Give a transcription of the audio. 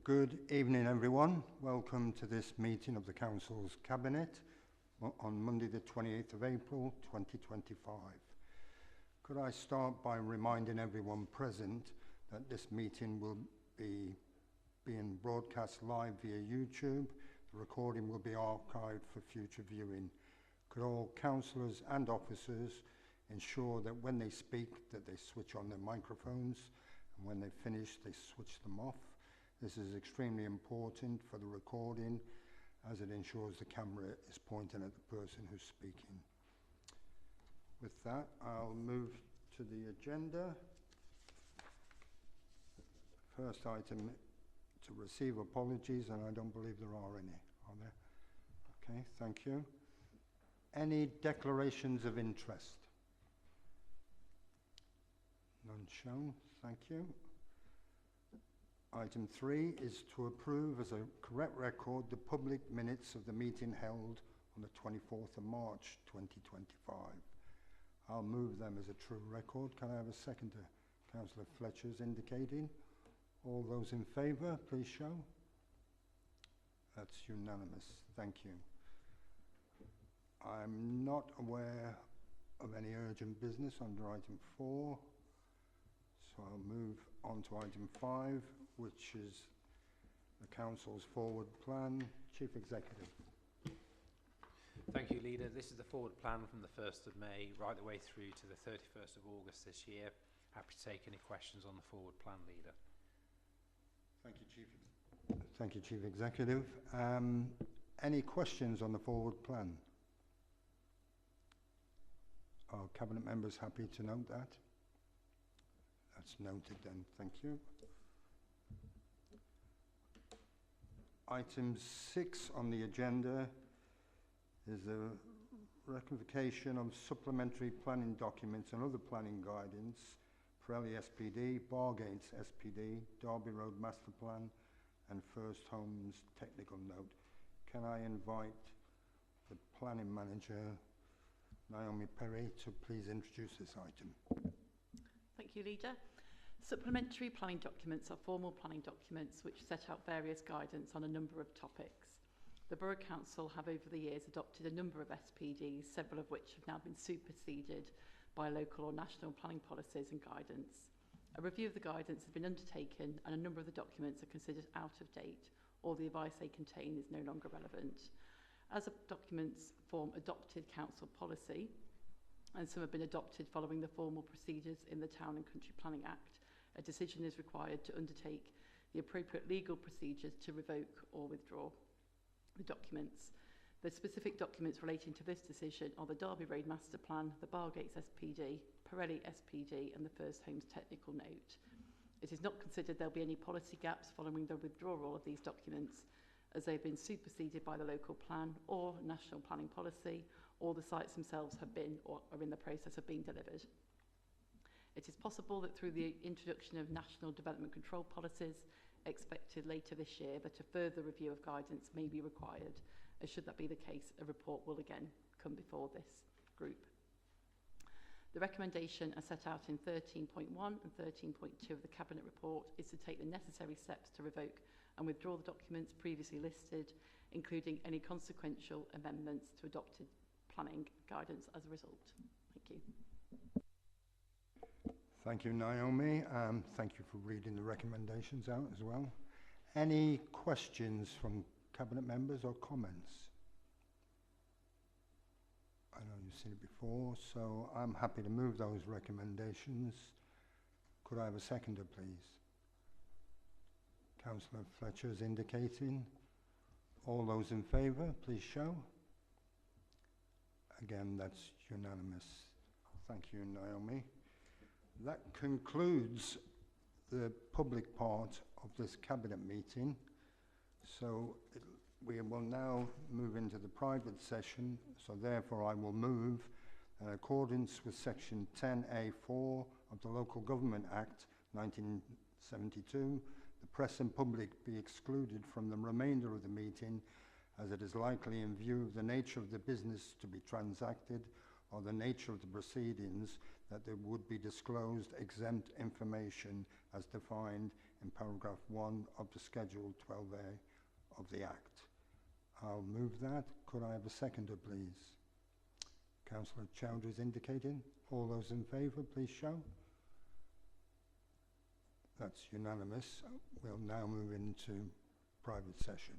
Good evening, everyone. Welcome to this meeting of the Council's Cabinet on Monday the 28th of April 2025. Could I start by reminding everyone present that this meeting will be being broadcast live via YouTube. The recording will be archived for future viewing. Could all councillors and officers ensure that when they speak that they switch on their microphones, and when they finish they switch them off. This is extremely important for the recording as it ensures the camera is pointing at the person who's speaking. With that, I'll move to the agenda. First item, to receive apologies, and I don't believe there are any, are there? Okay, thank you. Any declarations of interest? None shown, thank you. Item 3 is to approve as a correct record the public minutes of the meeting held on the 24th of March 2025. I'll move them as a true record. Can I have a second to Councillor Fletcher's indicating? All those in favour, please show. That's unanimous. Thank you. I'm not aware of any urgent business under item 4, so I'll move on to item 5, which is the Council's forward plan. Chief Executive. Thank you, Leader. This is the forward plan from the 1st of May right the way through to the 31st of August this year. Happy to take any questions on the forward plan, Leader. Thank you, Chief. Thank you, Chief Executive. Any questions on the forward plan? Are Cabinet members happy to note that? That's noted then, thank you. Item 6 on the agenda is the rectification of supplementary planning documents and other planning guidance for SPD, Bargates SPD, Derby Road Master Plan and First Homes Technical Note. Can I invite the Planning Manager, Naomi Perry, to please introduce this item? Thank you, Leader. Supplementary planning documents are formal planning documents which set out various guidance on a number of topics. The Borough Council have over the years adopted a number of SPDs, several of which have now been superseded by local or national planning policies and guidance. A review of the guidance has been undertaken and a number of the documents are considered out of date or the advice they contain is no longer relevant. As documents form adopted council policy, and some have been adopted following the formal procedures in the Town and Country Planning Act, a decision is required to undertake the appropriate legal procedures to revoke or withdraw the documents. The specific documents relating to this decision are the Derby Road Master Plan, the Bargates SPD, Pirelli SPD and the First Homes Technical Note. It is not considered there will be any policy gaps following the withdrawal of these documents, as they have been superseded by the local plan or national planning policy, or the sites themselves have been or are in the process of being delivered. It is possible that through the introduction of national development control policies expected later this year that a further review of guidance may be required, as should that be the case, a report will again come before this group. The recommendation as set out in 13.1 and 13.2 of the Cabinet report is to take the necessary steps to revoke and withdraw the documents previously listed, including any consequential amendments to adopted planning guidance as a result. Thank you. Thank you, Naomi. Thank you for reading the recommendations out as well. Any questions from Cabinet members or comments? I know you've seen it before, so I'm happy to move those recommendations. Could I have a seconder, please? Councillor Fletcher is indicating. All those in favour, please show. Again, that's unanimous. Thank you, Naomi. That concludes the public part of this Cabinet meeting. So we will now move into the private session. So therefore I will move, in accordance with section 10A4 of the Local Government Act 1972, the press and public be excluded from the remainder of the meeting, as it is likely, in view of the nature of the business to be transacted or the nature of the proceedings, that there would be disclosed exempt information as defined in paragraph 1 of the Schedule 12A of the Act. I'll move that. Could I have a seconder, please? Councillor Chowdhury is indicating. All those in favour, please show. That's unanimous. We'll now move into private session.